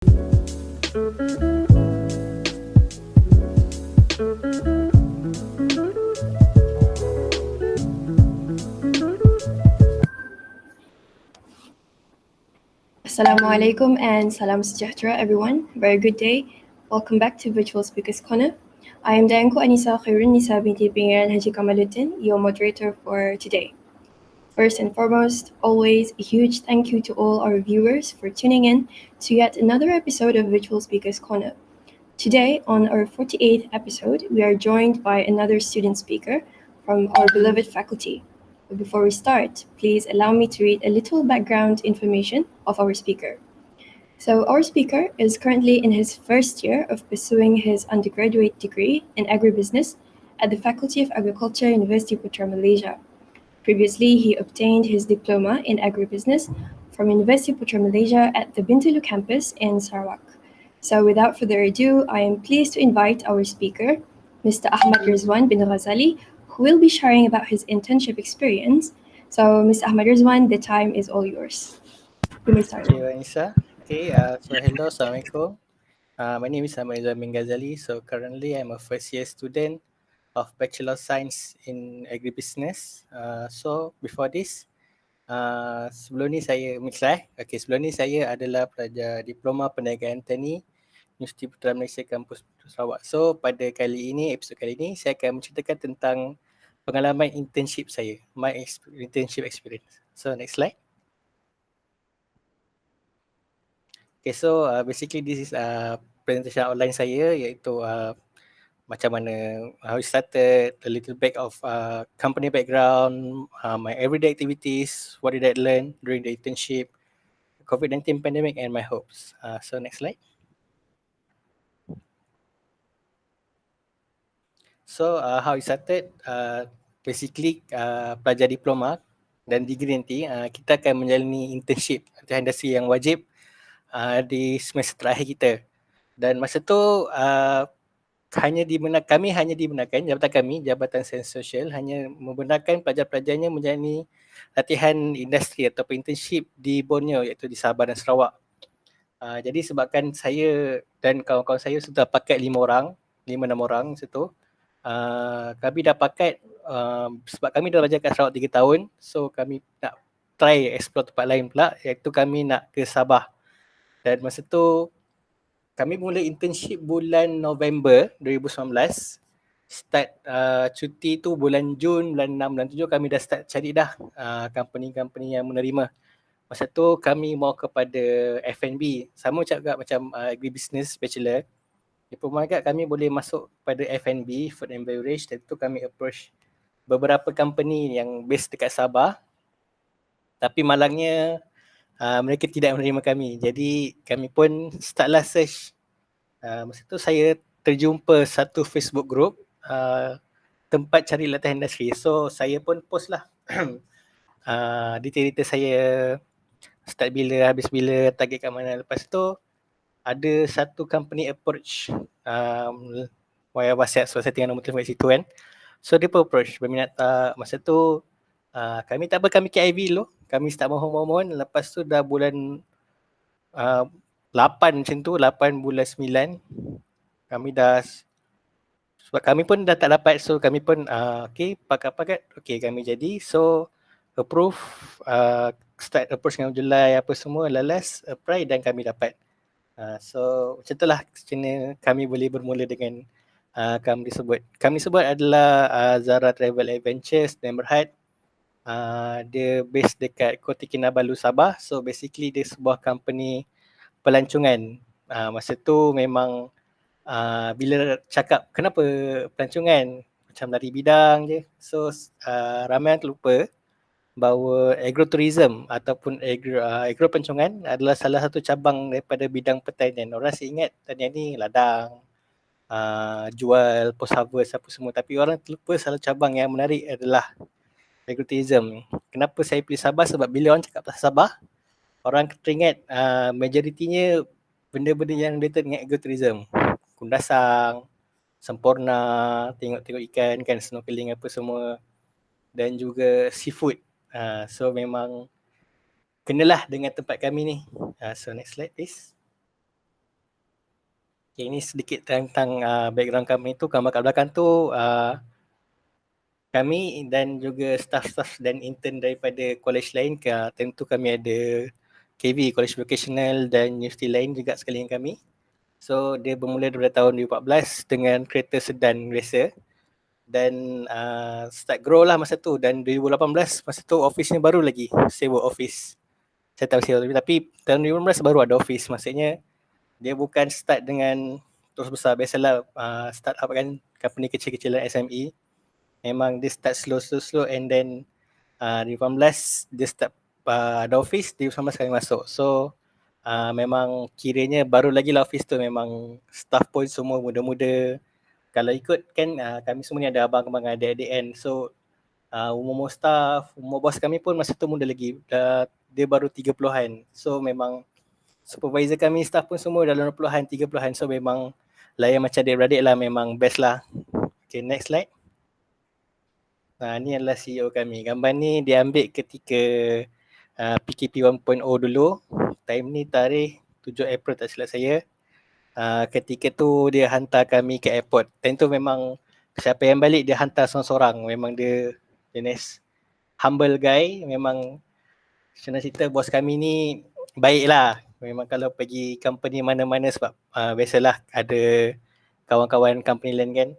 Assalamualaikum and salam sejahtera everyone. Very good day. Welcome back to Virtual Speakers Corner. I am Dayanku Anissa Khairun Nisa binti Pangeran Haji Kamaluddin, your moderator for today. First and foremost, always a huge thank you to all our viewers for tuning in to yet another episode of Virtual Speakers Corner. Today, on our 48th episode, we are joined by another student speaker from our beloved faculty. But before we start, please allow me to read a little background information of our speaker. So, our speaker is currently in his first year of pursuing his undergraduate degree in agribusiness at the Faculty of Agriculture, University Putra Malaysia. Previously, he obtained his diploma in agribusiness from University Putra Malaysia at the Bintulu campus in Sarawak. So, without further ado, I am pleased to invite our speaker, Mr. Ahmad Rizwan bin Ghazali, who will be sharing about his internship experience. So, Mr. Ahmad Rizwan, the time is all yours. You may start. Okay, Vanessa. Hello, Assalamualaikum. My name is Ahmad Rizwan bin Ghazali. So currently I'm a first year student of Bachelor of Science in Agribusiness. So before this, sebelum ni saya adalah pelajar Diploma Perniagaan Tani Universiti Putra Malaysia Kampus Sarawak. So pada episod kali ini saya akan menceritakan tentang pengalaman internship saya, internship experience. So next slide. Okay, so basically this is presentation outline saya, iaitu macam mana how it started, a little bit of company background, my everyday activities, what did I learn during the internship, COVID-19 pandemic and my hopes. So next slide. So how it started, basically pelajar diploma dan degree nanti kita akan menjalani internship atau industri yang wajib di semester terakhir kita. Dan masa tu kami hanya dibenarkan, Jabatan Sains Sosial hanya membenarkan pelajar-pelajarnya menjalani latihan industri atau internship di Borneo, iaitu di Sabah dan Sarawak. Jadi sebabkan saya dan kawan-kawan saya sudah pakat 5-6 orang situ, kami dah pakat sebab kami dah belajar kat Sarawak 3 tahun, so kami nak try explore tempat lain pula, iaitu kami nak ke Sabah. Dan masa tu kami mula internship bulan November 2019. Start cuti tu bulan Jun, bulan 6, bulan 7 kami dah start cari dah company-company yang menerima. Masa tu kami mau kepada F&B. Sama macam agribusiness bachelor. Diploma kat kami boleh masuk pada F&B, food and beverage. Dan tu kami approach beberapa company yang base dekat Sabah. Tapi malangnya mereka tidak menerima kami. Jadi kami pun startlah search. Masa tu saya terjumpa satu Facebook group tempat cari latihan industri. So saya pun post lah detail-detail saya, start bila, habis bila, target kat mana. Lepas tu ada satu company approach via WhatsApp, so saya tinggal nombor telefon kat situ kan. So dia pun approach, berminat tak. Masa tu kami tak apa, kami KIV dulu. Kami start mohon-mohon. Lepas tu dah bulan 8 macam tu, 8 bulan 9 kami dah, sebab kami pun dah tak dapat, so kami pun okay, pakat-pakat, okay kami jadi. So approve, start approach dengan Julai apa semua, last apply dan kami dapat. So macam tu lah kami boleh bermula dengan kami sebut. Kami sebut adalah Zara Travel Adventures dan Berhad. Dia base dekat Kota Kinabalu, Sabah. So basically dia sebuah company pelancongan. Masa tu memang bila cakap kenapa pelancongan, macam dari bidang je. So ramai yang terlupa bahawa agrotourism ataupun agro pelancongan adalah salah satu cabang daripada bidang pertanian. Orang asyik ingat pertanian ni ladang, jual, post harvest apa semua. Tapi orang terlupa salah cabang yang menarik adalah agrotourism. Kenapa saya pilih Sabah? Sebab bila orang cakap pasal Sabah, orang teringat majoritinya benda-benda yang related dengan agrotourism. Kundasang, sempurna, tengok-tengok ikan kan, snorkeling apa semua, dan juga seafood. So memang kenalah dengan tempat kami ni. So next slide please. Okay, ini sedikit tentang background kami tu. Gambar kat belakang tu kami dan juga staff-staff dan intern daripada college lain. Tentu kami ada KV, College Vocational, dan universiti lain juga sekali dengan kami. So dia bermula daripada tahun 2014 dengan kereta sedan biasa dan start grow lah masa tu, dan 2018 masa tu office ni baru lagi sewa office. Saya tahu sewa, tapi tahun 2018 baru ada office. Maksudnya dia bukan start dengan terus besar. Biasalah startup kan, company kecil-kecilan SME. Memang dia start slow and then 2018 dia start ada office, 2019 kami masuk. So memang kiranya baru lagi lah office tu, memang staff pun semua muda-muda. Kalau ikut kan kami semua ni ada abang-abang, ada adik kan. So umur staff, umur bos kami pun masa tu muda lagi. Dia baru 30-an. So memang supervisor kami, staff pun semua dalam 20-an, 30-an. So memang layan macam adik-beradik lah, memang best lah. Okay, next slide. Ni adalah CEO kami. Gambar ni diambil ketika PKP 1.0 dulu. Time ni tarikh 7 April tak silap saya. Ketika tu dia hantar kami ke airport. Time tu memang siapa yang balik dia hantar seorang-seorang. Memang dia jenis humble guy. Memang senang cerita bos kami ni baik lah. Memang kalau pergi company mana-mana sebab biasalah ada kawan-kawan company lain kan.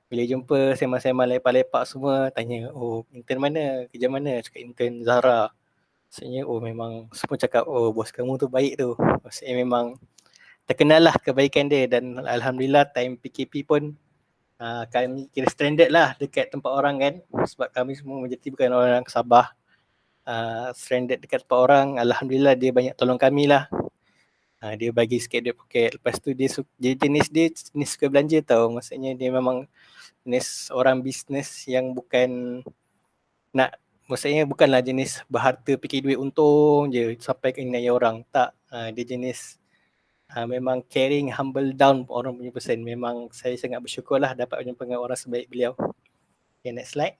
Bila jumpa sembang-sembang lepak-lepak semua, tanya, oh intern mana, kerja mana? Cakap intern Zara. Maksudnya memang semua cakap, oh bos kamu tu baik tu. Maksudnya memang terkenal lah kebaikan dia, dan Alhamdulillah time PKP pun kami kira stranded lah dekat tempat orang kan. Sebab kami semua menjadi bukan orang Sabah. Stranded dekat tempat orang. Alhamdulillah dia banyak tolong kami lah. Dia bagi sikit duit poket. Lepas tu dia jenis suka belanja tau. Maksudnya dia memang jenis orang bisnes yang bukan nak, maksudnya bukanlah jenis berharta fikir duit untung je sampai ke inai orang. Tak, dia jenis memang caring, humble down orang punya person. Memang saya sangat bersyukur lah dapat berjumpa dengan orang sebaik beliau. Okay, next slide.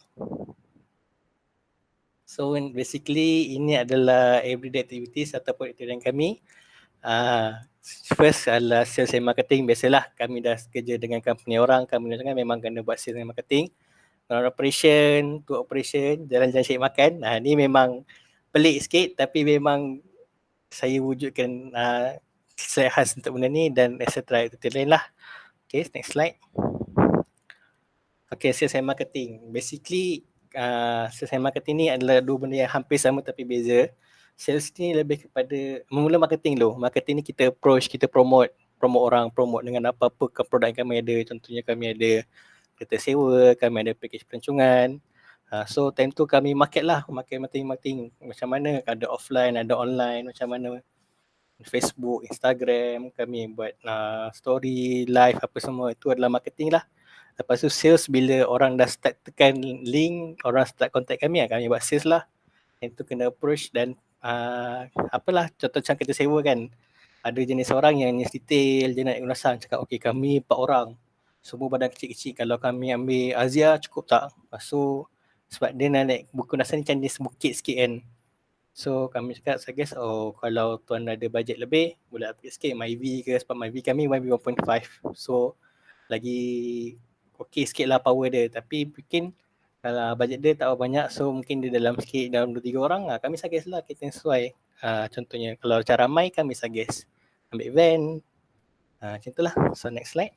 So basically ini adalah everyday activities ataupun aktiviti kami. First adalah sales and marketing. Biasalah kami dah kerja dengan company orang, kami dah memang kena buat sales and marketing. Operation, to operation, jalan-jalan cari makan. Ni memang pelik sikit tapi memang saya wujudkan saya khas untuk benda ni dan etc. Itu lain lah. Okay, next slide. Okay, sales and marketing. Basically, sales and marketing ni adalah dua benda yang hampir sama tapi beza. Sales ni lebih kepada memula marketing dulu. Marketing ni kita approach, kita promote orang, promote dengan apa-apa produk yang kami ada. Contohnya kami ada kereta sewa, kami ada package pelancongan. So time tu kami market lah, marketing macam mana, ada offline, ada online, macam mana Facebook, Instagram, kami buat story, live apa semua, itu adalah marketing lah. Lepas tu sales, bila orang dah start tekan link, orang start contact kami buat sales lah. Itu kena approach dan apalah, contoh macam kita sewa kan, ada jenis orang yang jenis detail, dia nak ulasan, cakap okay kami 4 orang, semua badan kecil-kecil, kalau kami ambil Azia cukup tak? Lepas tu sebab dia nak naik buku nasa ni macam jenis bukit sikit kan. So kami cakap, saya guess kalau tuan ada bajet lebih, boleh upgrade sikit MyV ke, sebab MyV kami MyV 1.5. So lagi okey sikit lah power dia, tapi mungkin kalau bajet dia tak banyak, so mungkin dia dalam sikit, dalam 2-3 orang, kami suggest lah kita sesuai. Contohnya kalau cara ramai kami suggest ambil van, macam tu lah. So next slide.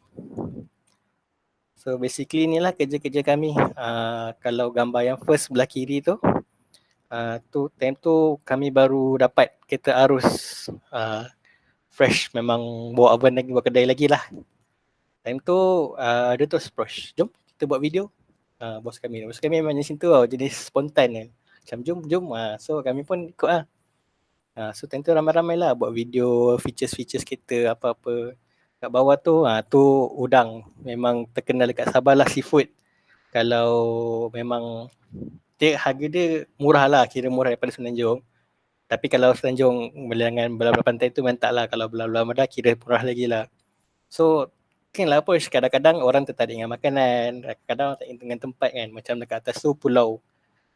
So basically inilah kerja-kerja kami. Kalau gambar yang first belah kiri tu, time tu kami baru dapat kereta arus fresh, memang bawa oven lagi, bawa kedai lagi lah. Time tu dia terus approach, jom kita buat video. Bos kami memang macam tu tau, jenis spontan kan. Macam jom. So kami pun ikut lah. So time tu ramai-ramai lah buat video, features kita apa-apa. Kat bawah tu, tu udang. Memang terkenal dekat Sabah lah, seafood. Kalau memang harga dia murah lah, kira murah daripada Semenanjung. Tapi kalau Semenanjung belah-belah pantai tu mantap lah. Kalau belah-belah Madah kira murah lagi lah. So mungkinlah apa, kadang-kadang orang tertarik dengan makanan, kadang-kadang tak ingat dengan tempat kan. Macam dekat atas tu pulau,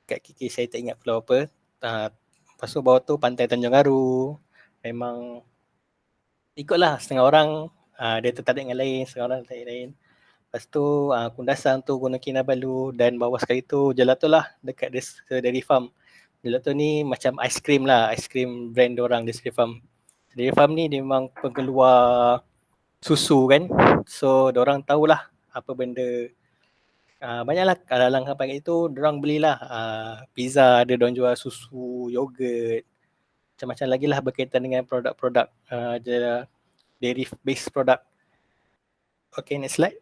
kat kiri saya tak ingat pulau apa. Lepas tu bawah tu pantai Tanjung Aru. Memang ikutlah, setengah orang dia tertarik dengan lain, setengah orang tertarik lain. Lepas tu Kundasang tu Gunung Kinabalu dan bawah sekali tu Gelato lah dekat Dairy Farm. Gelato ni macam aiskrim lah, aiskrim brand diorang Dairy Farm. Dairy Farm ni dia memang pengeluar susu kan. So diorang tahulah apa benda banyaklah kalangan pagi itu diorang belilah pizza ada diorang jual susu, yogurt, macam-macam lagi lah berkaitan dengan produk-produk dairy based product. Okay, next slide.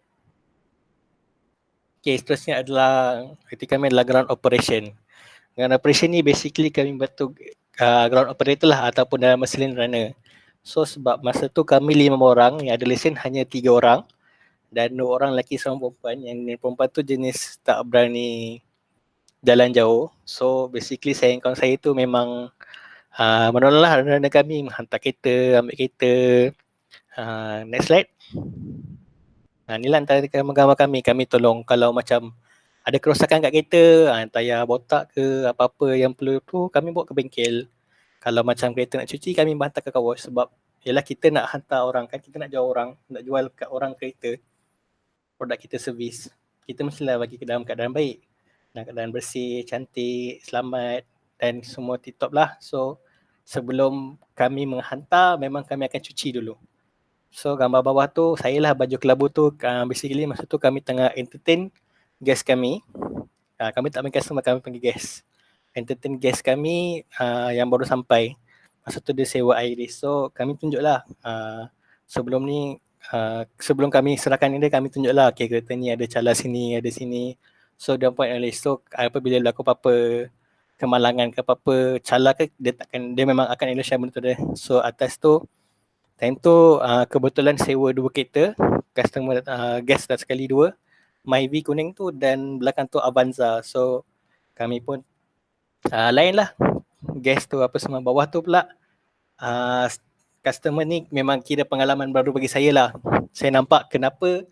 Okay, seterusnya adalah aktiviti kami adalah ground operation. Ground operation ni basically kami bantu ground operator lah ataupun dalam mesin runner. So sebab masa tu kami 5 orang, yang ada lesen hanya 3 orang dan 2 orang lelaki seorang perempuan. Yang perempuan tu jenis tak berani jalan jauh. So basically saya dan kawan saya tu memang menolonglah runner kami menghantar kereta, ambil kereta. Next slide. Inilah antara gambar kami tolong kalau macam ada kerosakan kat kereta, tayar botak ke apa-apa yang perlu tu kami bawa ke bengkel. Kalau macam kereta nak cuci kami hantar ke car wash sebab yalah kita nak hantar orang kan, kita nak jual orang, nak jual kat orang kereta produk kita servis. Kita mestilah bagi ke dalam keadaan baik. Dalam keadaan bersih, cantik, selamat dan semua tip-top lah. So sebelum kami menghantar memang kami akan cuci dulu. So gambar bawah tu saya lah baju kelabu tu basically masa tu kami tengah entertain guest kami. Kami tak panggil customer, kami panggil guest. Entertain guest kami yang baru sampai. Masa tu dia sewa Iris. So kami tunjuklah sebelum ni sebelum kami serahkan dia kami tunjuklah okay, kereta ni ada cala sini, ada sini. So dia buat analysis. So apabila berlaku apa-apa kemalangan ke apa-apa cala ke dia memang akan analysis benda tu dia. So atas tu time tu kebetulan sewa 2 kereta, customer guest dah sekali 2, Myvi kuning tu dan belakang tu Avanza. So kami pun lain lah guest tu apa semua. Bawah tu pula customer ni memang kira pengalaman baru bagi saya lah. Saya nampak kenapa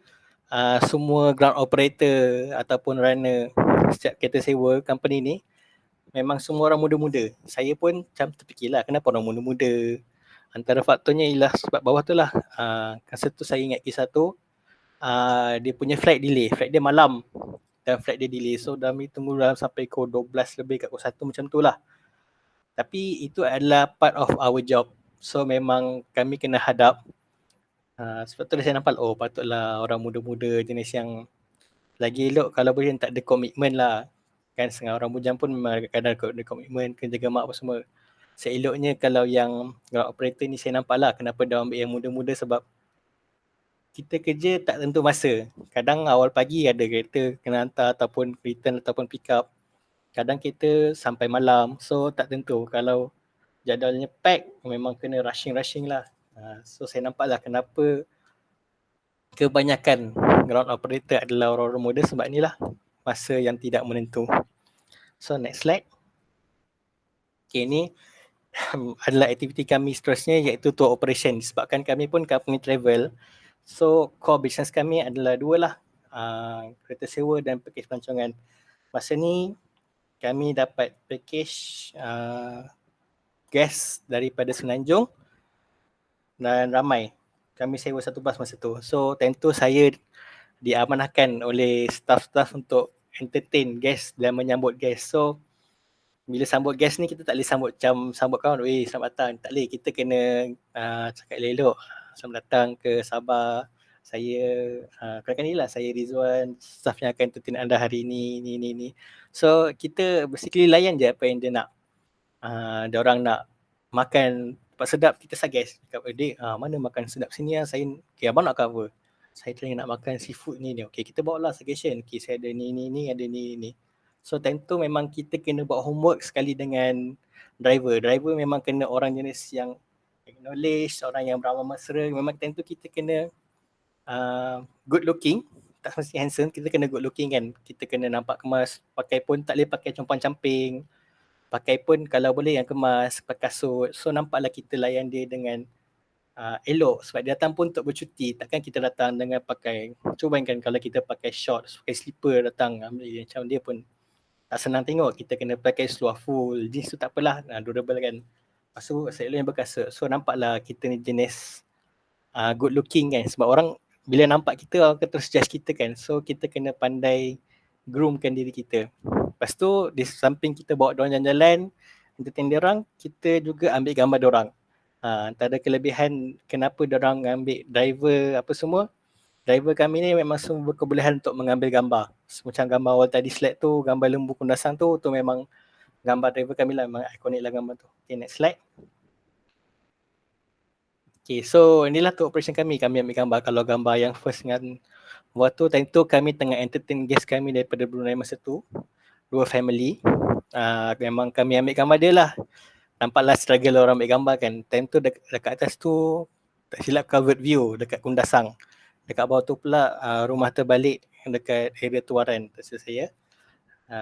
semua ground operator ataupun runner setiap kereta sewa company ni memang semua orang muda-muda. Saya pun macam terfikirlah kenapa orang muda-muda. Antara faktornya ialah sebab bawah tu lah. Masa tu saya ingat kisah tu, dia punya flight delay. Flight dia malam dan flight dia delay. So kami tunggu dalam sampai pukul 12 lebih kat pukul 1 macam tu lah. Tapi itu adalah part of our job. So memang kami kena hadap. Sebab tu saya nampak, oh patutlah orang muda-muda jenis yang lagi elok kalau boleh tak ada komitmen lah. Kan setengah orang bujang pun memang kadang-kadang ada komitmen, kena jaga mak apa semua. Seeloknya kalau yang operator ni saya nampak lah kenapa dia ambil yang muda-muda sebab kita kerja tak tentu masa. Kadang awal pagi ada kereta kena hantar ataupun return ataupun pick up. Kadang kita sampai malam, so tak tentu. Kalau jadualnya pack memang kena rushing lah. So saya nampak lah kenapa kebanyakan ground operator adalah orang-orang muda sebab inilah masa yang tidak menentu. So next slide. Okay, ni adalah aktiviti kami seterusnya iaitu tour operation. Sebabkan kami pun company travel, so core business kami adalah 2 lah, kereta sewa dan package pelancongan. Masa ni kami dapat package guest daripada Semenanjung dan ramai. Kami sewa satu bas masa tu. So tentu saya diamanahkan oleh staff-staff untuk entertain guest dan menyambut guest. So bila sambut guest ni kita tak boleh sambut macam sambut kawan, weh selamat datang. Tak boleh, kita kena cakap elok-elok. Selamat datang ke Sabah. Saya kenalkan ni lah, saya Rizwan, staff yang akan entertain anda hari ni. So kita basically layan je apa yang dia nak. Dia orang nak makan tempat sedap, kita suggest. Cakap, Dik, mana makan sedap sini lah. Saya, okay, abang nak cover. Saya teringat nak makan seafood ni. Okay, kita bawa lah suggestion. Okay, saya ada ni, ada ni. So tentu memang kita kena buat homework sekali dengan driver. Driver memang kena orang jenis yang acknowledge, orang yang beramah mesra. Memang tentu kita kena good looking. Tak mesti handsome, kita kena good looking kan. Kita kena nampak kemas. Pakai pun tak boleh pakai compang-camping. Pakai pun kalau boleh yang kemas, pakai kasut. So nampaklah kita layan dia dengan elok sebab dia datang pun untuk bercuti. Takkan kita datang dengan pakai, cuba bayangkan kalau kita pakai shorts, pakai slipper datang ambil dia, macam dia pun tak senang tengok. Kita kena pakai seluar full, jeans tu tak apalah, durable kan. Lepas tu selok yang berkasut. So nampaklah kita ni jenis good looking kan, sebab orang bila nampak kita orang akan terus judge kita kan, so kita kena pandai groomkan diri kita. Lepas tu di samping kita bawa diorang jalan-jalan, entertain diorang, kita juga ambil gambar diorang. Antara kelebihan kenapa diorang ambil driver apa semua, driver kami ni memang semua berkebolehan untuk mengambil gambar. Macam gambar awal tadi slide tu, gambar lembu kundasang tu memang gambar driver kami lah, memang ikonik lah gambar tu. Okay, next slide. Okay, so inilah tu operation kami ambil gambar. Kalau gambar yang first dengan waktu time tu kami tengah entertain guest kami daripada Brunei masa tu, 2 family. Memang kami ambil gambar dia lah. Nampaklah struggle orang ambil gambar kan. Time tu dekat atas tu, tak silap covered view dekat Kundasang. Dekat bawah tu pula rumah terbalik dekat area Tuaran, tak silap saya.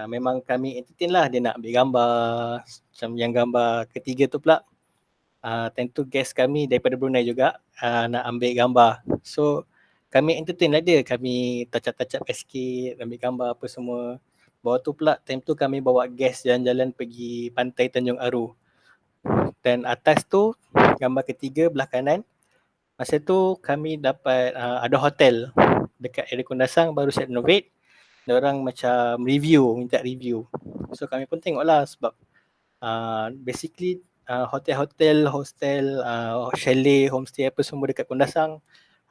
Memang kami entertain lah, dia nak ambil gambar. Macam yang gambar ketiga tu pula, time tu guest kami daripada Brunei juga nak ambil gambar. So kami entertain lah dia, kami touch-up sikit, ambil gambar apa semua. Bawah tu pula time tu kami bawa guest jalan-jalan pergi pantai Tanjung Aru. Dan atas tu gambar ketiga belah kanan, masa tu kami dapat ada hotel dekat area Kundasang baru set renovate. Diorang macam minta review. So kami pun tengok lah sebab basically hotel, hostel, chalet, homestay apa semua dekat Kundasang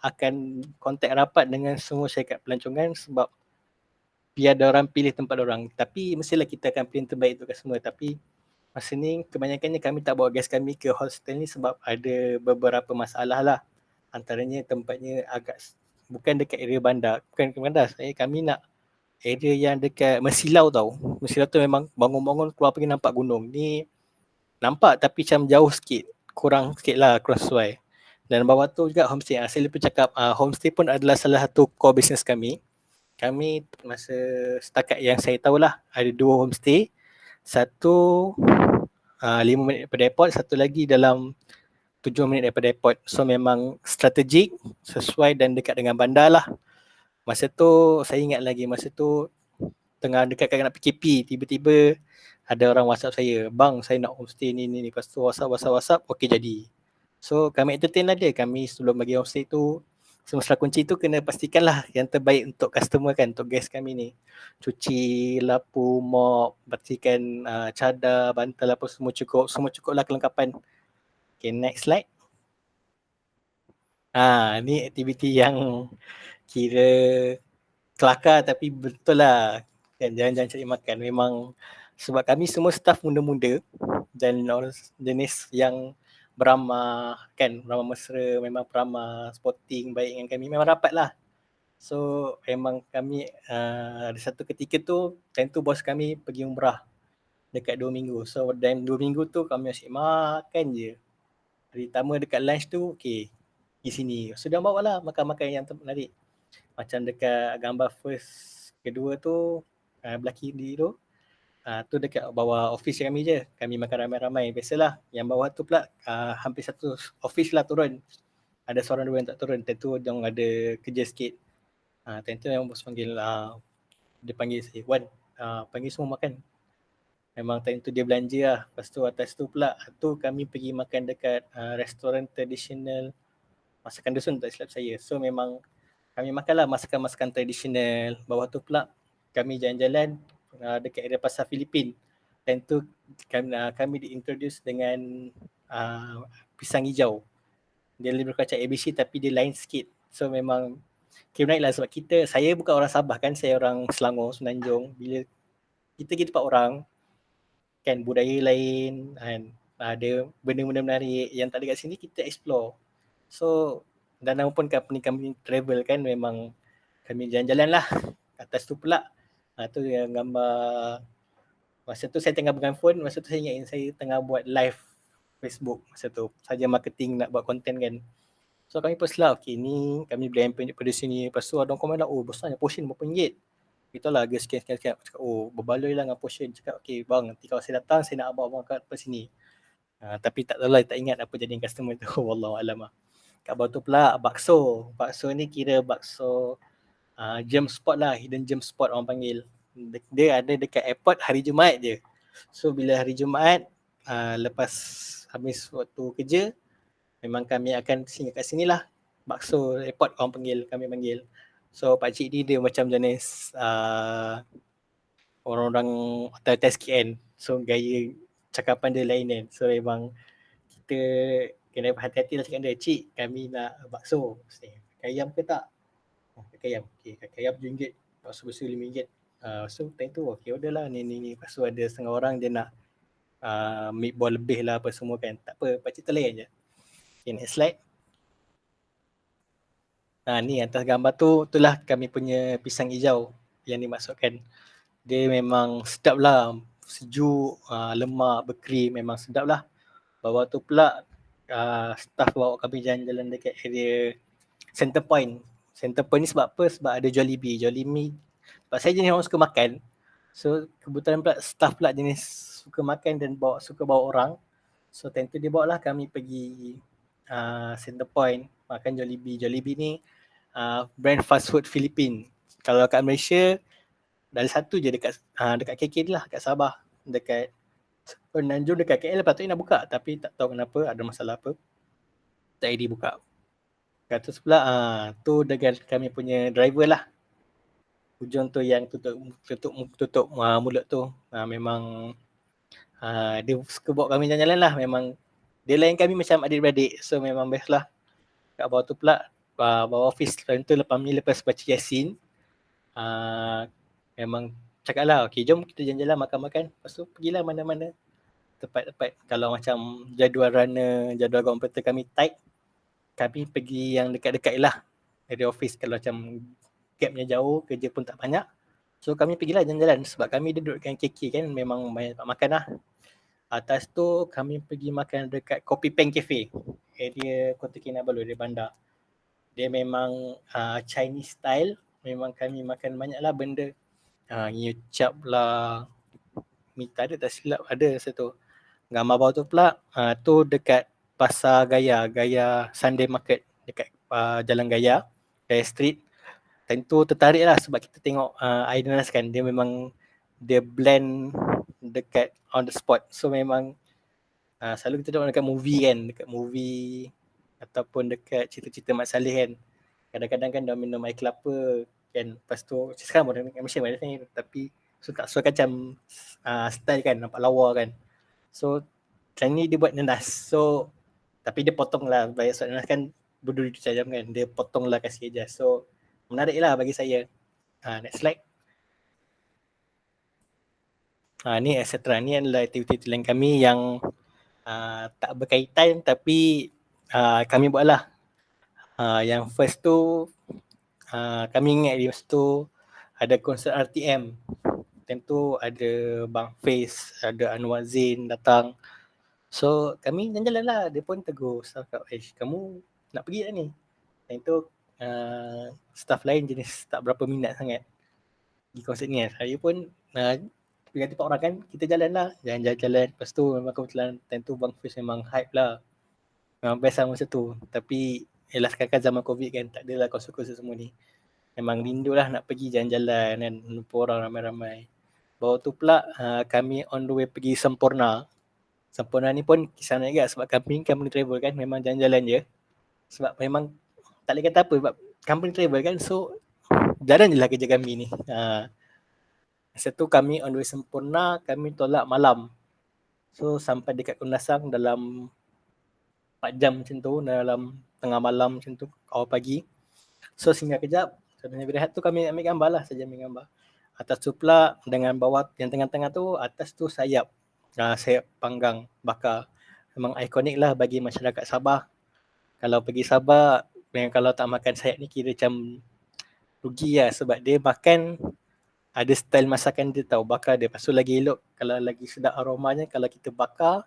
akan kontak rapat dengan semua syarikat pelancongan sebab biar diorang pilih tempat diorang. Tapi mestilah kita akan pilih terbaik untuk semua. Tapi masa ni kebanyakannya kami tak bawa guest kami ke hostel ni sebab ada beberapa masalah lah. Antaranya tempatnya agak bukan dekat area bandar, bukan ke bandar. Kami nak area yang dekat Mesilau tau. Mesilau tu memang bangun-bangun keluar pergi nampak gunung. Ni nampak tapi macam jauh sikit, kurang sikit lah, kurang sesuai. Dan bawah tu juga homestay. Saya lupa cakap, homestay pun adalah salah satu core business kami. Kami masa setakat yang saya tahulah ada 2 homestay. Satu 5 minit daripada airport, satu lagi dalam 7 minit daripada airport. So memang strategik, sesuai dan dekat dengan bandar lah. Masa tu saya ingat lagi, masa tu tengah dekat nak PKP, tiba-tiba ada orang WhatsApp saya, bang saya nak homestay ni. Lepas tu WhatsApp, okey jadi. So kami entertain lah dia. Kami sebelum bagi homestay tu, semua kunci tu kena pastikan lah yang terbaik untuk customer kan, untuk guest kami ni. Cuci, lapu, mop, bersihkan cadar, bantal apa semua cukup lah kelengkapan. Okay, next slide. Ni aktiviti yang kira kelakar tapi betul lah kan, jangan cari makan. Memang sebab kami semua staff muda-muda dan orang jenis yang beramah kan, beramah mesra, memang peramah, sporting, baik dengan kami, memang rapat lah. So memang kami ada satu ketika tu, time tu bos kami pergi umrah dekat 2 minggu. So dalam 2 minggu tu kami asyik makan je. Hari pertama dekat lunch tu, okay, pergi sini. Sudah bawa lah makan-makan yang menarik. Macam dekat gambar first, kedua tu, belah kiri tu, tu dekat bawah office kami je. Kami makan ramai-ramai, biasalah. Yang bawah tu pula hampir satu office lah turun. Ada seorang dua yang tak turun. Tentu dia ada kerja sikit. Tentu yang bos panggil, dia panggil saya, Wan, panggil semua makan. Memang time tu dia belanja lah. Lepas tu atas tu pula, tu kami pergi makan dekat restoran tradisional masakan dusun tak silap saya. So memang kami makanlah masakan-masakan tradisional. Bawah tu pula kami jalan-jalan dekat area pasar Filipin. Dan tu kami diintroduce dengan pisang hijau. Dia lebih macam ABC tapi dia lain sikit. So memang kira naik lah sebab saya bukan orang Sabah kan, saya orang Selangor, Semenanjung. Bila kita 4 orang kan, budaya lain kan, ada benda-benda menarik yang tak ada kat sini, kita explore. So dan nama pun company travel kan, memang kami jalan-jalan lah. Atas tu pula tu yang gambar, masa tu saya tengah pegang phone, masa tu saya ingat saya tengah buat live Facebook masa tu, saja marketing nak buat content kan. So kami post lah, okay ni kami beli handphone pada sini. Lepas tu ada orang komen lah, oh besarnya portion berapa ringgit. Itulah harga sekian. Cakap, oh berbaloi lah dengan portion. Cakap, okay bang, nanti kalau saya datang saya nak abang kat sini. Tapi tak tahu lah, tak ingat apa jadi customer tu. Wallahualam lah. Kat bawah tu pula bakso. Bakso ni kira bakso gem spot lah, hidden gem spot orang panggil. Dia ada dekat airport hari Jumaat je. So bila hari Jumaat, lepas habis waktu kerja, memang kami akan singgah kat sini lah. bakso airport orang panggil, kami panggil. So pakcik ni dia macam jenis orang-orang otoritas KN. So gaya cakapan dia lain kan. So memang kita kena berhati-hati lah cakap dia, cik kami nak bakso. Kaki ayam ke tak? Kaki ayam. Okay, kaki ayam RM7. Bakso besar RM5. So time tu okay order lah ni. Lepas tu ada setengah orang dia nak meatball lebih lah apa semua kan. Tak apa, pakcik terlayan je. Okay, next slide. Ni atas gambar tu, itulah kami punya pisang hijau yang dimasukkan. Dia memang sedap lah, sejuk, lemak, berkrim, memang sedap lah. Bawah tu pula staff bawa kami jalan-jalan dekat area Center Point. Center Point ni sebab apa? Sebab ada Jollibee. Jollibee, sebab saya jenis orang suka makan. So kebetulan pula staff pula jenis suka makan dan suka bawa orang. So time tu dia bawa lah kami pergi Center Point makan Jollibee. Jollibee ni brand fast food Filipin. Kalau kat Malaysia ada satu je dekat KK ni lah, kat Sabah. Dekat Penanjung dekat KL patutnya nak buka tapi tak tahu kenapa, ada masalah apa. Tak jadi buka. Kat tu sebelah tu dengan kami punya driver lah. Hujung tu yang tutup mulut tu. Memang dia suka bawa kami jalan-jalan lah. Memang dia layan kami macam adik-beradik. So memang best lah. Kat bawah tu pula bawah office lepas baca Yasin, memang cakap lah, okay jom kita jalan-jalan makan-makan. Lepas tu pergilah mana-mana tempat-tempat. Kalau macam jadual runner, jadual komputer kami tight, kami pergi yang dekat-dekat lah dari office. Kalau macam gapnya jauh, kerja pun tak banyak, so kami pergilah jalan-jalan. Sebab kami duduk dengan KK kan, memang banyak makan lah. Atas tu kami pergi makan dekat Kopi Peng Cafe, area Kota Kinabalu, di bandar. Dia memang Chinese style. Memang kami makan banyak lah benda. Nyucap lah, minta ada tak silap ada satu. Gambar bawah tu pula tu dekat Pasar Gaya Sunday Market dekat Jalan Gaya Street. Tentu tertarik lah sebab kita tengok Aidanas kan, dia memang dia blend dekat on the spot. So memang selalu kita tengok dekat movie kan, dekat movie ataupun dekat cerita-cerita Mat Salleh kan. Kadang-kadang kan dia minum air kelapa kan. Lepas tu sekarang pun dekat Malaysia ada ni, tapi suka macam style kan, nampak lawa kan. So macam ni dia buat nanas. So tapi dia potong lah, banyak sebab nanas kan berduri tajam kan, dia potong lah kasih aja. So menarik lah bagi saya. Next slide. Ni etc. Ni adalah aktiviti lain kami yang tak berkaitan tapi kami buat lah. Yang first tu kami ingat di masa tu ada konsert RTM. Time tu ada Bang Faiz, ada Anwar Zain datang. So kami jalan-jalan lah. Dia pun tegur staff kat, kamu nak pergi tak ni? Time tu staff lain jenis tak berapa minat sangat di konsert ni. Saya pun ganti pak orang kan, kita jalan lah, jalan-jalan. Lepas tu memang kebetulan time tu Bang Fiz memang hype lah, memang best lah masa tu. Tapi yelah sekarang zaman COVID kan, tak adalah konsert-konsert semua ni. Memang rindu lah nak pergi jalan-jalan kan, jumpa orang ramai-ramai. Bawa tu pula kami on the way pergi Sempurna. Sempurna ni pun kisah naik juga sebab company travel kan, memang jalan-jalan je. Sebab memang tak boleh kata apa, sebab company travel kan, so jarang je lah kerja kami ni. Masa tu kami on the way Sempurna, kami tolak malam. So sampai dekat Kundasang dalam 4 jam macam tu, dalam tengah malam macam tu, awal pagi. So singgah kejap, sebenarnya berehat tu kami ambil gambar lah, saja ambil gambar. Atas tu pula dengan bawah yang tengah-tengah tu, atas tu sayap panggang bakar. Memang ikonik lah bagi masyarakat Sabah. Kalau pergi Sabah, kalau tak makan sayap ni kira macam rugi lah, sebab dia makan ada style masakan dia tahu, bakar dia. Lepas tu lagi elok, kalau lagi sedap aromanya, kalau kita bakar,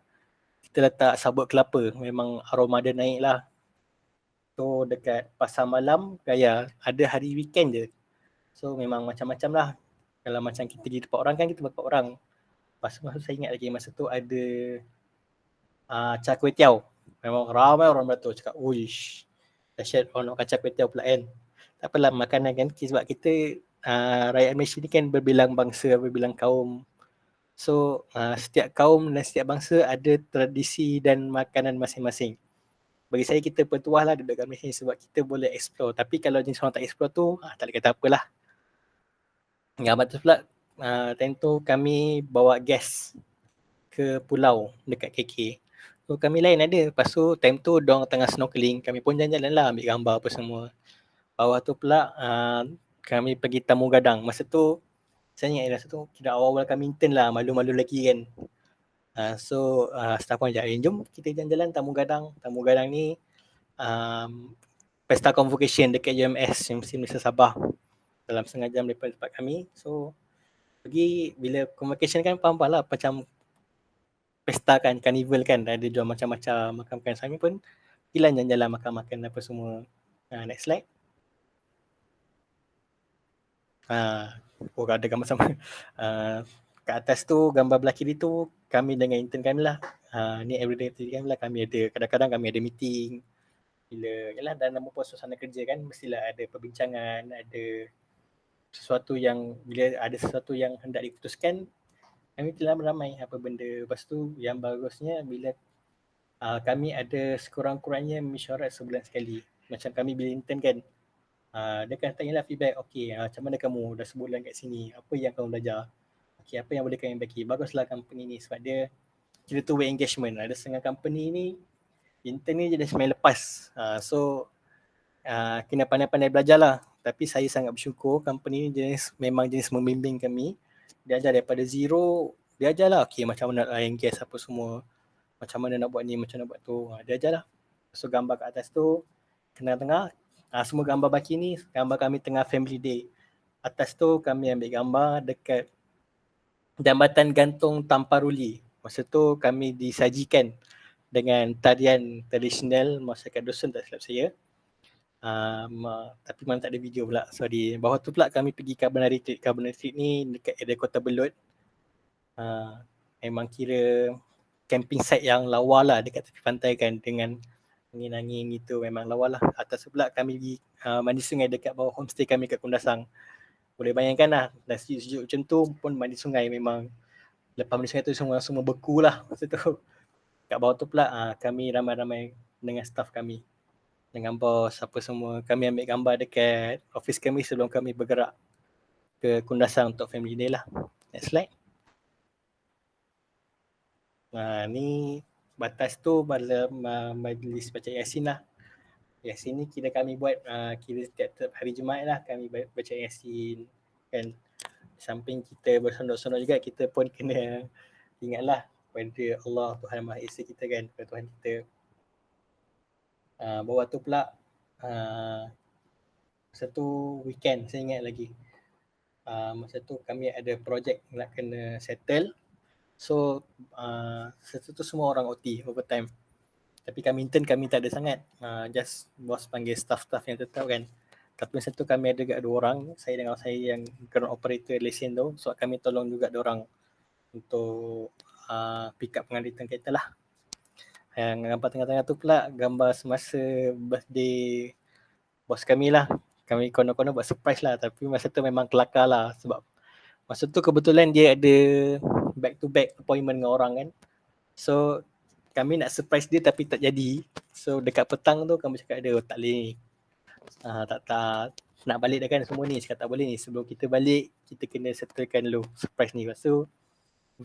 kita letak sabut kelapa, memang aroma dia naik lah. So dekat Pasar Malam Gaya, ada hari weekend je. So memang macam-macam lah. Kalau macam kita di tempat orang kan, kita tempat orang. Masa saya ingat lagi masa tu ada char kway teow. Memang ramai orang beratur cakap, uish, dahsyat orang nak makan char kway teow pula kan. Tak apalah makanan kan, sebab kita rakyat Malaysia ni kan berbilang bangsa, berbilang kaum. So setiap kaum dan setiap bangsa ada tradisi dan makanan masing-masing. bagi saya kita petuah lah duduk kat Malaysia ni sebab kita boleh explore. Tapi kalau jenis orang tak explore tu, tak boleh kata apalah. Gambar tu pula, time tu kami bawa gas ke pulau dekat KK. So kami lain ada. Lepas tu time tu diorang tengah snorkeling, kami pun jalan-jalan lah ambil gambar apa semua. Bawah tu pula kami pergi Tamu Gadang. Masa tu saya ingat masa tu kira awal-awal kami intern lah, malu-malu lagi kan. So staff pun ajak, jom kita jalan-jalan Tamu Gadang. Tamu Gadang ni pesta convocation dekat UMS, Universiti Sabah, dalam setengah jam daripada tempat kami. So pergi, bila convocation kan faham lah macam pesta kan, carnival kan, ada jual macam-macam makan-makan. Kami pun jalan-jalan makan-makan apa semua. Next slide. Ada gambar sama. Kat atas tu gambar belah kiri tu kami dengan intern kami lah. Ni everyday activity kami lah. Kami ada, kadang-kadang kami ada meeting. Bila yalah dalam suasana kerja kan mestilah ada perbincangan, ada sesuatu yang, bila ada sesuatu yang hendak diputuskan, kami telah beramai apa benda. Lepas tu yang bagusnya bila kami ada sekurang-kurangnya mesyuarat sebulan sekali. Macam kami bila intern kan, dia akan tanyalah feedback, okay, macam mana kamu dah sebulan kat sini, apa yang kamu belajar, okay, apa yang boleh kami bagi, baguslah company ni. Sebab dia kira two way engagement. Ada setengah company ni intern ni je dah semain lepas, so kena pandai-pandai belajar lah. Tapi saya sangat bersyukur company ni memang jenis membimbing kami. Dia ajar daripada zero, dia ajar lah okay, macam mana nak layan gas apa semua, macam mana nak buat ni, macam mana nak buat tu, dia ajar lah. So gambar kat atas tu, tengah-tengah, semua gambar baki ni gambar kami tengah family day. Atas tu kami ambil gambar dekat Jambatan Gantung Tamparuli. Masa tu kami disajikan dengan tarian tradisional masyarakat dusun, tak silap saya. Tapi memang tak ada video pula, sorry. Bawah tu pula kami pergi Carbonara Retreat. Carbonara Retreat ni dekat area Kota Belud. Memang kira camping site yang lawa lah dekat tepi pantai kan, dengan angin-angin gitu, memang lawa lah. Atas pula kami pergi mandi sungai dekat bawah homestay kami kat Kundasang. Boleh bayangkan lah, dah sejuk-sejuk macam tu pun mandi sungai. Memang lepas mandi sungai tu semua beku lah masa tu. Kat bawah tu pula kami ramai-ramai dengan staff kami, dengan bos apa semua. Kami ambil gambar dekat office kami sebelum kami bergerak ke Kundasang untuk family day lah. Next slide. Ni batas tu dalam majlis baca Yasin lah. Yasin ni kira kami buat kira setiap hari Jumaat lah kami baca Yasin kan. Samping kita bersondok-sondok juga, kita pun kena ingatlah pada Allah Tuhan Maha Esa kita kan, pada Tuhan kita. Bawah tu pula masa tu weekend, saya ingat lagi. Masa tu kami ada projek nak kena settle. So masa tu semua orang OT, overtime. Tapi kami intern kami tak ada sangat. Just bos panggil staff-staff yang tetap kan. Tapi masa tu kami ada dekat 2 orang, saya dengan saya yang ground operator lesen tu. So kami tolong juga 2 orang untuk pick up pengangkutan kereta lah. Yang gambar tengah-tengah tu pula gambar semasa birthday bos kami lah. Kami konon-konon buat surprise lah, tapi masa tu memang kelakar lah. Sebab masa tu kebetulan dia ada back to back appointment dengan orang kan. So kami nak surprise dia tapi tak jadi. So dekat petang tu kami cakap dia tak boleh ni. Tak nak balik dah kan semua ni. Cakap tak boleh ni, sebelum kita balik kita kena settlekan dulu surprise ni. Lepas tu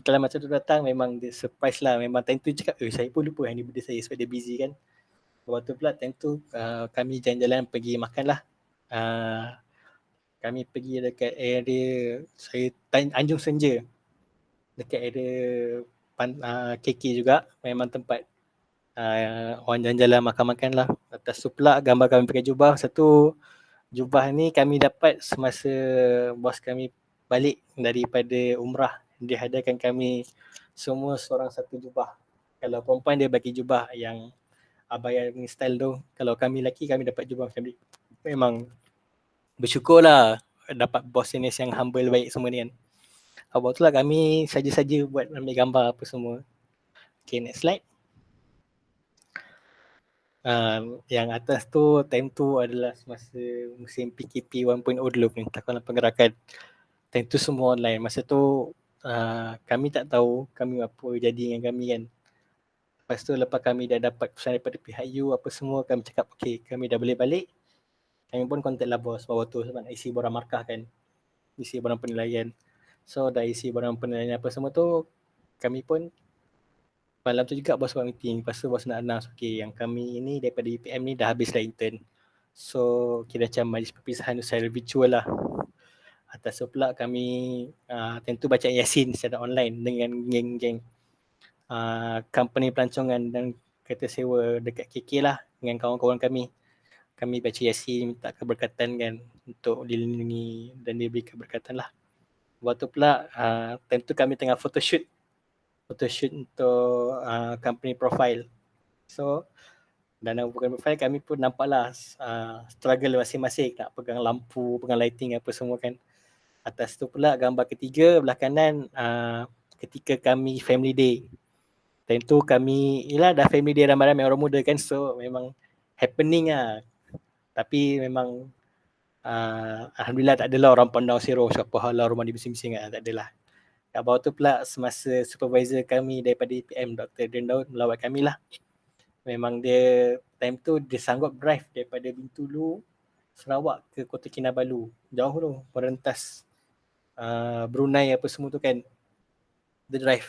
kalau macam tu datang memang dia surprise lah. Memang time tu cakap saya pun lupa hari ni birthday saya sebab dia busy kan. Lepas tu pula time tu kami jalan-jalan pergi makan lah. Kami pergi dekat area Anjung Senja, dekat area KK juga. Memang tempat orang jalan-jalan makan-makan lah. Atas tu pula gambar kami pakai jubah. Satu jubah ni kami dapat semasa bos kami balik daripada umrah. Dia hadiahkan kami semua seorang satu jubah. Kalau perempuan dia bagi jubah yang abaya ni style tu. Kalau kami lelaki kami dapat jubah macam ni. Memang bersyukur lah dapat bos jenis yang humble, baik semua ni kan. Awal tu lah kami saja-saja buat ambil gambar apa semua. Okay, next slide. Yang atas tu time tu adalah semasa musim PKP 1.0 dulu, Pengetahuan Pergerakan. Time tu semua online. Masa tu kami tak tahu kami apa jadi dengan kami kan. Lepas tu lepas kami dah dapat pesanan daripada pihak U apa semua, kami cakap okay, kami dah boleh balik. Kami pun contact lah bos bawa tu sebab nak isi borang markah kan, isi borang penilaian. So dah isi borang penilaian apa semua tu, kami pun malam tu juga bos buat meeting. Lepas tu bos nak announce okay, yang kami ni daripada UPM ni dah habis dah intern. So kira macam majlis perpisahan secara virtual lah. Atas tu pula kami tentu baca Yasin secara online dengan geng-geng company pelancongan dan kereta sewa dekat KK lah dengan kawan-kawan kami. Kami baca Yasin, minta keberkatan kan untuk dilindungi dan diberi keberkatan lah. Waktu pula tentu kami tengah photoshoot untuk company profile. So dalam company profile kami pun nampaklah struggle masing-masing nak pegang lampu, pegang lighting apa semua kan. Atas tu pula gambar ketiga belah kanan ketika kami family day. Tentu kami, ialah dah family day ramai-ramai orang muda kan, so memang happening lah. Tapi memang Alhamdulillah tak adalah orang pandang sero siapa halah rumah ni bising-bising tak adalah. Kat bawah tu pula semasa supervisor kami daripada EPM Dr. Adrian Daud melawat kami lah. Memang dia time tu dia sanggup drive daripada Bintulu Sarawak ke Kota Kinabalu. Jauh tu merentas Brunei apa semua tu kan. Dia drive.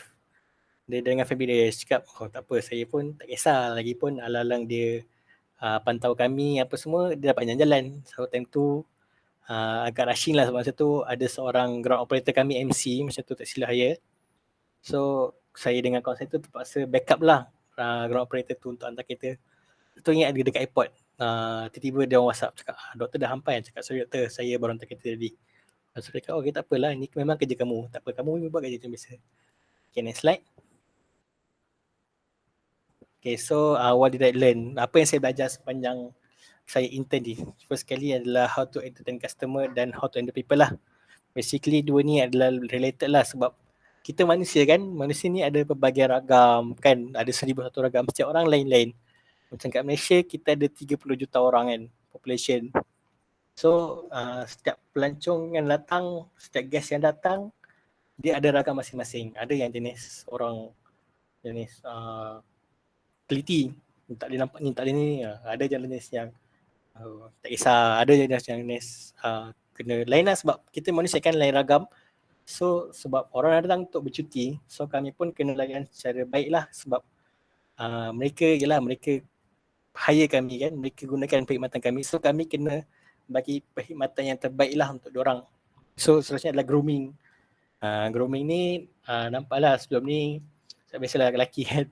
Dia dengan family dia cakap tak apa, saya pun tak kisah, lagipun alang-alang dia pantau kami apa semua, dia dapat jalan-jalan. So time tu agak rushing lah sebab masa tu ada seorang ground operator kami MC macam tu tak silap saya. So saya dengan kawan saya tu terpaksa backup lah ground operator tu untuk hantar kereta. Tu ingat dia dekat airport, tiba-tiba dia orang WhatsApp cakap doktor dah sampai. Cakap sorry doktor, saya baru hantar kereta tadi. Lepas tu dia cakap okay tak apalah, ni memang kerja kamu, tak apa, kamu buat kerja macam biasa. Okay, next slide. Okay, so what did I learn? Apa yang saya belajar sepanjang saya intern ni? First sekali adalah how to entertain customer dan how to handle people lah. Basically dua ni adalah related lah sebab kita manusia kan, manusia ni ada pelbagai ragam kan, ada 1,001 ragam, setiap orang lain-lain. Macam kat Malaysia kita ada 30 juta orang kan, population. So setiap pelancong yang datang, setiap guest yang datang, dia ada ragam masing-masing. Ada yang jenis orang jenis teliti, tak boleh nampak ni, tak boleh ni. Ada jenis yang tak kisah, ada jenis kena lain lah sebab kita manusia kan lain ragam. So sebab orang datang untuk bercuti, so kami pun kena layan secara baik lah sebab mereka hire kami kan, mereka gunakan perkhidmatan kami, so kami kena bagi perkhidmatan yang terbaik lah untuk diorang. So seterusnya adalah grooming. Grooming ni nampaklah sebelum ni biasalah lelaki kan.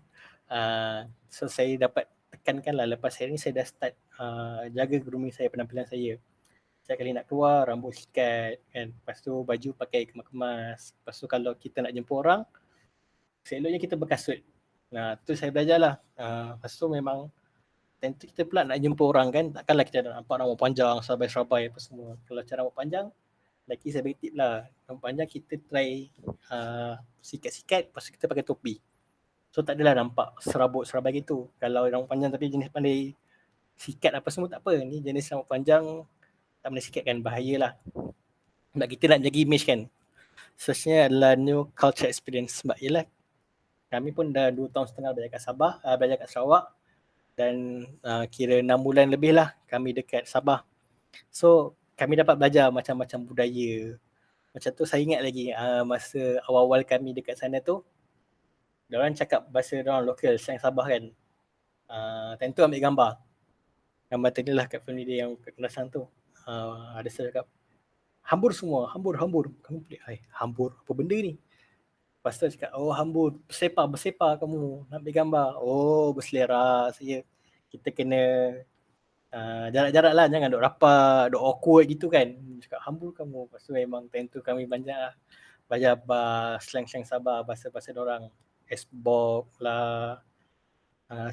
So saya dapat tekankan lah lepas hari ni saya dah start jaga grooming saya, penampilan saya. Setiap kali nak keluar, rambut sikat kan. Lepas tu baju pakai kemas-kemas. Lepas tu kalau kita nak jumpa orang, seeloknya kita berkasut. Nah, tu saya belajar lah. Lepas tu memang tentu kita pula nak jumpa orang kan, takkanlah kita nak nampak rambut panjang, serabai-serabai apa semua. Kalau cara rambut panjang, lagi saya bagi tip lah. Rambut panjang kita try sikat-sikat, lepas tu kita pakai topi. So tak adalah nampak serabut-serabai gitu. Kalau rambut panjang tapi jenis pandai sikat apa semua tak apa. Ni jenis rambut panjang tak pandai sikat kan, bahayalah. Sebab kita nak jaga image kan. Seterusnya adalah new culture experience. Sebab yelah kami pun dah 2 tahun setengah belajar kat Sabah, belajar kat Sarawak. Dan kira 6 bulan lebih lah kami dekat Sabah. So kami dapat belajar macam-macam budaya. Macam tu saya ingat lagi masa awal-awal kami dekat sana tu, diorang cakap bahasa diorang lokal, slang Sabah kan. Tentu ambil gambar. Gambar tadi lah kat family dia yang kat Kelantan tu. Ada saya cakap, hambur semua, hambur. Kamu pelik, hambur apa benda ni? Lepas tu cakap, oh hambur, bersepah kamu, nak ambil gambar. Oh berselera saya. Kita kena jarak-jarak lah, jangan duk rapat, duk awkward gitu kan. Cakap hambur kamu. Lepas tu memang tentu kami banyak lah belajar slang-slang Sabah, bahasa-bahasa diorang. S-Bob lah,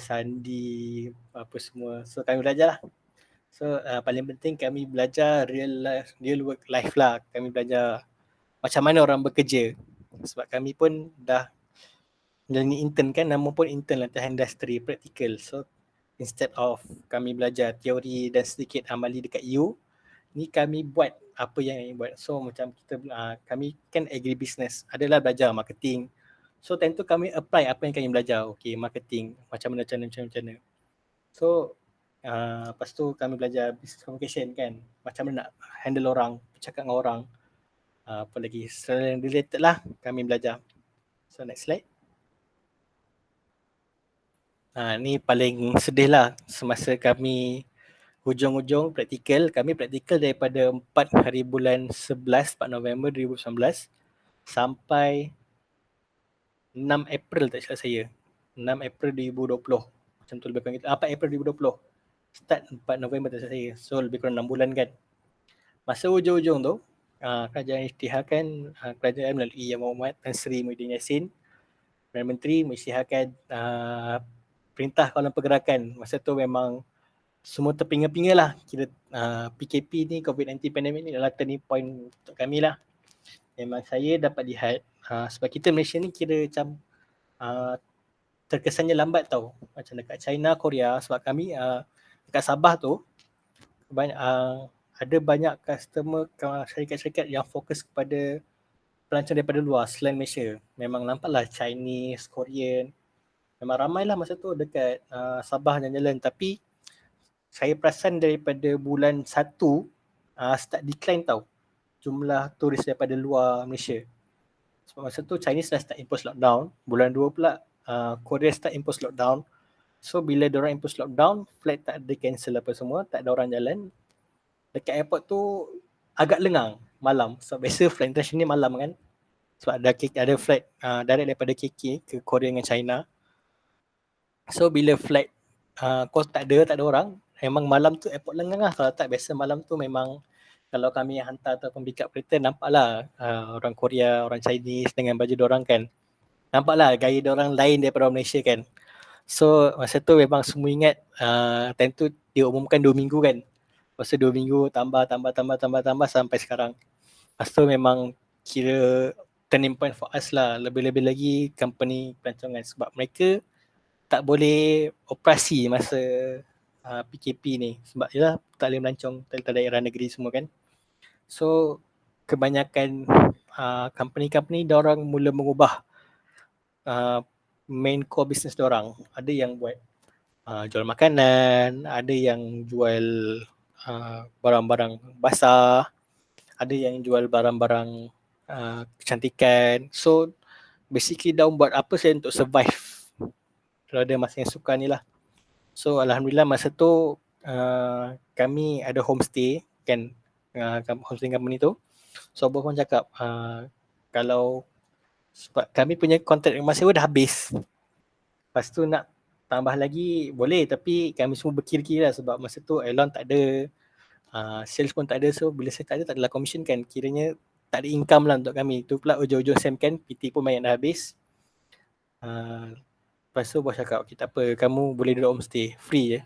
Sandi, apa semua. So kami belajar lah. So paling penting kami belajar real work life lah. Kami belajar macam mana orang bekerja. Sebab kami pun dah menjalani intern kan, nama pun intern latihan industri, practical. So instead of kami belajar teori dan sedikit amali dekat U, ni kami buat apa yang kami buat. So macam kita kami kan agribusiness, adalah belajar marketing, So time tu kami apply apa yang kami belajar. Okay, marketing, macam mana. So lepas tu kami belajar business communication kan, macam mana nak handle orang, bercakap dengan orang. Apa lagi, selain related lah kami belajar. So next slide. Ni paling sedih lah semasa kami hujung-hujung praktikal. Kami praktikal daripada 4 hari bulan 11, 4 November 2019 sampai 6 April tak silap saya. 6 April 2020. Macam tu lebih kurang gitu. 4 April 2020. Start 4 November tak silap saya. So lebih kurang 6 bulan kan. Masa hujung-hujung tu, kerajaan isytiharkan, kerajaan melalui Yang Berhormat Tan Sri Muhyiddin Yassin, Perdana Menteri mengisytiharkan perintah kawalan pergerakan. Masa tu memang semua terpinga-pinga lah. Kira PKP ni, COVID-19 pandemik ni adalah turning point untuk kami lah. Memang saya dapat lihat sebab kita Malaysia ni kira macam terkesannya lambat tau. Macam dekat China, Korea, sebab kami dekat Sabah tu ada banyak customer syarikat-syarikat yang fokus kepada pelancong daripada luar selain Malaysia. Memang nampaklah Chinese, Korean, memang ramai lah masa tu dekat Sabah jalan-jalan. Tapi saya perasan daripada bulan 1 start decline tau jumlah turis daripada luar Malaysia. Sebab masa tu Chinese dah start impose lockdown. Bulan 2 pula Korea start impose lockdown. So bila diorang impose lockdown, flight tak ada cancel apa semua, tak ada orang jalan. Dekat airport tu agak lengang malam. So biasa flight international ni malam kan. Sebab ada flight direct daripada KK ke Korea dengan China. So bila flight call tak ada orang, memang malam tu airport lengang lah. Kalau tak biasa malam tu memang kalau kami hantar ataupun pick up kereta, nampaklah orang Korea, orang Chinese dengan baju diorang kan. Nampaklah gaya diorang lain daripada orang Malaysia kan. So masa tu memang semua ingat time tu dia umumkan 2 minggu kan. Lepas tu 2 minggu tambah sampai sekarang. Lepas tu memang kira turning point for us lah. Lebih-lebih lagi company pelancongan sebab mereka tak boleh operasi masa PKP ni. Sebab yelah tak boleh melancong ke daerah negeri semua kan. So kebanyakan company-company diorang mula mengubah main core business diorang. Ada yang buat jual makanan, ada yang jual barang-barang basah, ada yang jual barang-barang kecantikan. So basically diorang buat apa saja untuk survive pada masa yang suka ni lah. So alhamdulillah masa tu kami ada homestay kan, homestay company tu. So bos pun cakap kalau sebab kami punya kontrak dengan sewa dah habis. Lepas tu nak tambah lagi boleh, tapi kami semua berkira-kira lah sebab masa tu Elon tak ada, sales pun tak ada. So bila saya tak adalah commission kan, kiranya tak ada income lah untuk kami. Tu pula ujung-ujung SEM kan, PT pun banyak dah habis. Lepas tu bos cakap, okay tak apa, kamu boleh duduk homestay, free je.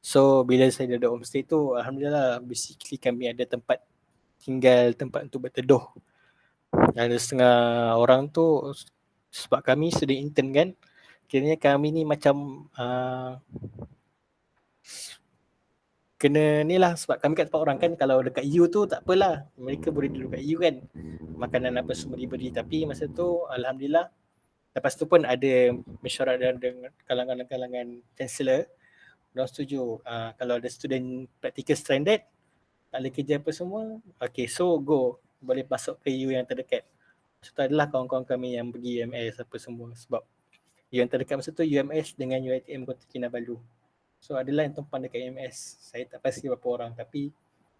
So bila saya duduk homestay tu, alhamdulillah basically kami ada tempat tinggal, tempat untuk berteduh. Ada setengah orang tu sebab kami student intern kan, kiranya kami ni macam kena ni lah sebab kami kat tempat orang kan. Kalau dekat U tu tak apalah, mereka boleh duduk kat U kan, makanan apa semua diberi. Tapi masa tu alhamdulillah, lepas tu pun ada mesyuarat dengan kalangan chancellor. Diorang setuju kalau ada student practical stranded, tak boleh kerja apa semua, okay so go, boleh masuk ke U yang terdekat. Masa tu adalah kawan-kawan kami yang pergi UMS apa semua. Sebab U yang terdekat masa tu UMS dengan UiTM Kota Kinabalu. So adalah yang tumpang dekat UMS. Saya tak pasti berapa orang tapi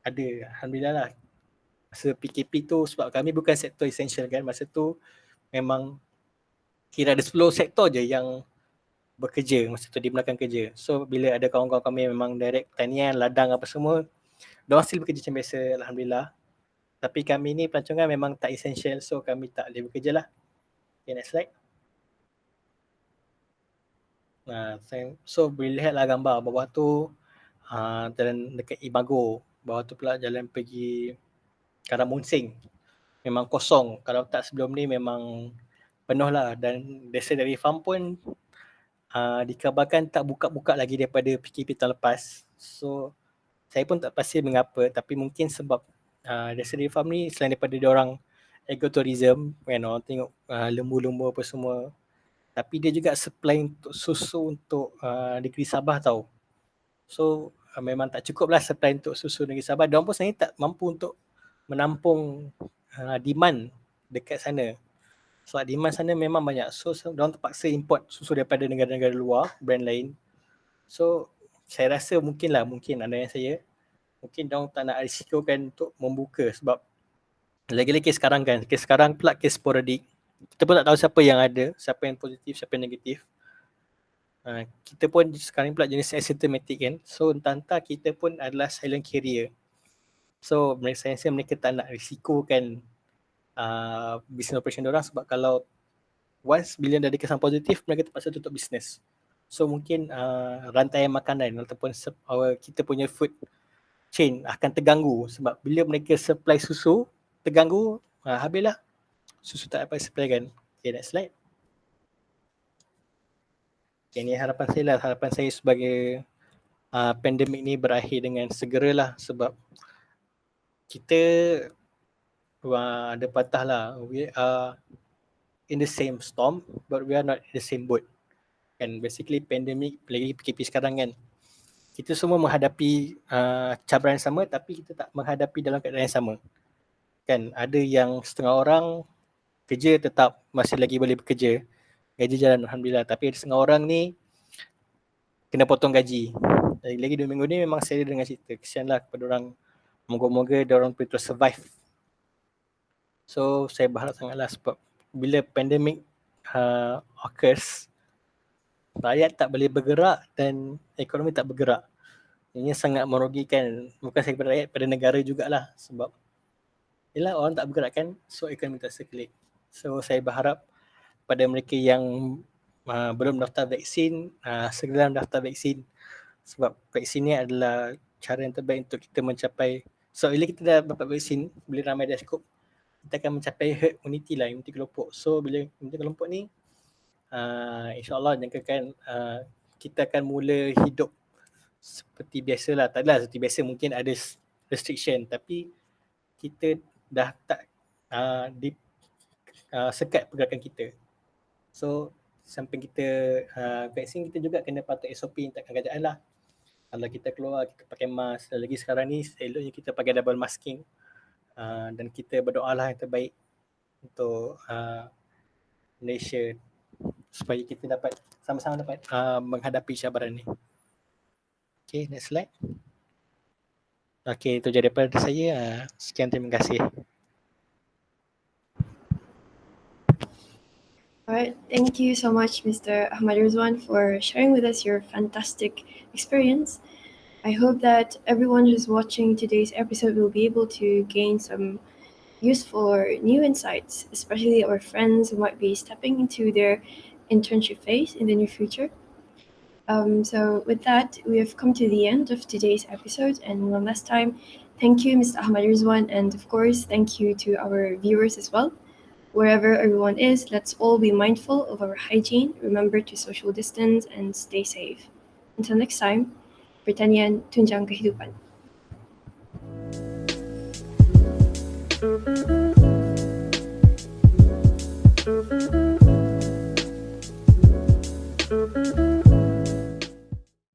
ada, alhamdulillah lah. Masa PKP tu sebab kami bukan sektor essential kan, masa tu memang kira ada 10 sektor je yang bekerja masa tu di belakang kerja. So bila ada kawan-kawan kami memang direct pertanian, ladang apa semua, diorang still bekerja macam biasa, alhamdulillah. Tapi kami ni pelancongan memang tak essential, so kami tak boleh bekerja lah. Okay, next slide. So boleh lihatlah gambar bawah tu jalan dekat Imago, bawah tu pula jalan pergi Karamunsing. Memang kosong, kalau tak sebelum ni memang penuh lah. Dan desa dari farm pun dikabarkan tak buka-buka lagi daripada PKP tahun lepas. So saya pun tak pasti mengapa, tapi mungkin sebab desa dari farm ni selain daripada diorang ecotourism, kan orang tengok lembu-lembu apa semua. Tapi dia juga supply untuk susu untuk negeri Sabah tau. So memang tak cukup lah supply untuk susu negeri Sabah. Diorang pun sebenarnya tak mampu untuk menampung demand dekat sana. Sebab demand sana memang banyak. So diorang terpaksa import susu daripada negara-negara luar, brand lain. So saya rasa mungkin andaian saya, mungkin diorang tak nak risikokan untuk membuka sebab lagi-lagi kes sekarang kan, kes sekarang pula kes sporadik. Kita pun tak tahu siapa yang ada, siapa yang positif, siapa yang negatif. Kita pun sekarang pula jenis asymptomatic kan. So entah-entah kita pun adalah silent carrier. So saya rasa mereka tak nak risikokan business operation diorang sebab kalau once bila ada kesan positif, mereka terpaksa tutup bisnes. So mungkin rantai makanan ataupun kita punya food chain akan terganggu sebab bila mereka supply susu terganggu, habislah susu tak dapat supply kan. Okay, next slide. Okay, ni harapan saya lah, harapan saya sebagai pandemik ni berakhir dengan segeralah sebab kita ada patah lah, we are in the same storm but we are not in the same boat kan. Basically pandemik lagi PKP sekarang kan, kita semua menghadapi cabaran sama tapi kita tak menghadapi dalam keadaan yang sama kan. Ada yang setengah orang kerja tetap masih lagi boleh bekerja, gaji jalan Alhamdulillah, tapi ada setengah orang ni kena potong gaji. Lagi 2 minggu ni memang saya dengar cerita, kesianlah kepada orang, moga-moga diorang boleh terus survive. So saya berharap sangatlah sebab bila pandemik occurs, rakyat tak boleh bergerak dan ekonomi tak bergerak. Ini sangat merugikan, bukan sahaja pada rakyat, pada negara jugalah sebab yelah orang tak bergerak kan, so ekonomi tak circulate. So saya berharap pada mereka yang belum daftar vaksin, segera daftar vaksin sebab vaksin ni adalah cara yang terbaik untuk kita mencapai. So bila kita dah dapat vaksin, bila ramai dah cukup, kita akan mencapai herd immunity lah, immunity kelompok. So bila immunity kelompok ni insyaAllah jangkakan kita akan mula hidup seperti biasa lah. Tak adalah seperti biasa, mungkin ada restriction tapi kita dah tak sekat pergerakan kita. So sampai kita vaksin, kita juga kena patuh SOP takkan kerajaan lah. Kalau kita keluar, kita pakai mask. Lagi sekarang ni eloknya kita pakai double masking dan kita berdoa lah yang terbaik untuk Malaysia supaya kita dapat sama-sama dapat menghadapi cabaran ni. Okay, next slide. Okay, itu je daripada saya. Sekian, terima kasih. Alright, thank you so much, Mr. Ahmad Rizwan, for sharing with us your fantastic experience. I hope that everyone who's watching today's episode will be able to gain some useful or new insights, especially our friends who might be stepping into their internship phase in the near future. So with that, we have come to the end of today's episode, and one last time, thank you, Mr. Ahmad Rizwan, and of course, thank you to our viewers as well. Wherever everyone is, let's all be mindful of our hygiene, remember to social distance, and stay safe. Until next time, pertanian tunjang kehidupan.